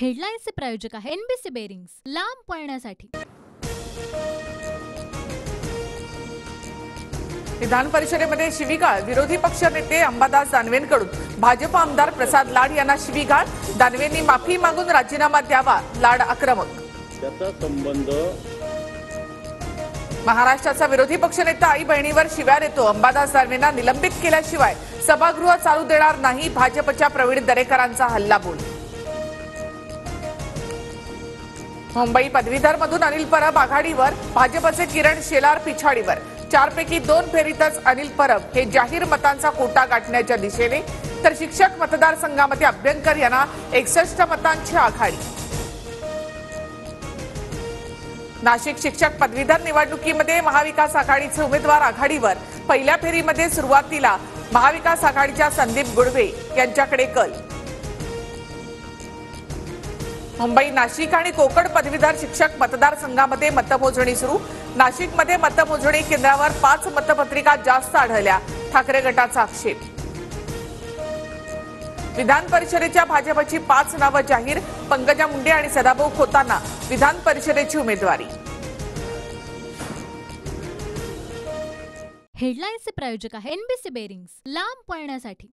हेडलाईन्सचे प्रायोजक आहे NBC bearings, लांब पळण्यासाठी। विधान परिषदेमध्ये शिवीगाळ, विरोधी पक्ष नेते अंबादास दानवेंकडून भाजप आमदार प्रसाद लाड यांना शिवीगाळ, दानवेंनी माफी मागून राजीनामा द्यावा, लाड आक्रमक। त्याचा संबंध महाराष्ट्राचा विरोधी पक्षनेता आई बहिणीवर शिव्या देतो, अंबादास दानवेंना निलंबित केल्याशिवाय सभागृह चालू देणार नाही, भाजपच्या प्रवीण दरेकरांचा हल्लाबोल। मुंबई पदवीधर मधून अनिल परब आघाडीवर, भाजपचे किरण शेलार पिछाडीवर। 4 पैकी 2 फेरीतच अनिल परब हे जाहीर मतांचा कोटा गाठण्याच्या दिशेने, तर शिक्षक मतदारसंघामध्ये अभ्यंकर यांना 61 मतांची आघाडी। नाशिक शिक्षक पदवीधर निवडणुकीमध्ये महाविकास आघाडीचे उमेदवार आघाडीवर, पहिल्या फेरीमध्ये सुरुवातीला महाविकास आघाडीच्या संदीप गुडवे यांच्याकडे कल। मुंबई, नाशिक आणि कोकण पदवीधर शिक्षक मतदारसंघामध्ये मतमोजणी सुरू, नाशिकमध्ये मतमोजणी केंद्रावर 5 मतपत्रिका जास्त आढळल्या, ठाकरे गटाचा आक्षेप। विधान परिषदेच्या भाजपची 5 नावं जाहीर, पंकजा मुंडे आणि सदाभाऊ खोतांना विधान परिषदेची उमेदवारी। हेडलाईन्सचे प्रायोजक आहे एनबीसी बेरिंग्स, लांब पळण्यासाठी।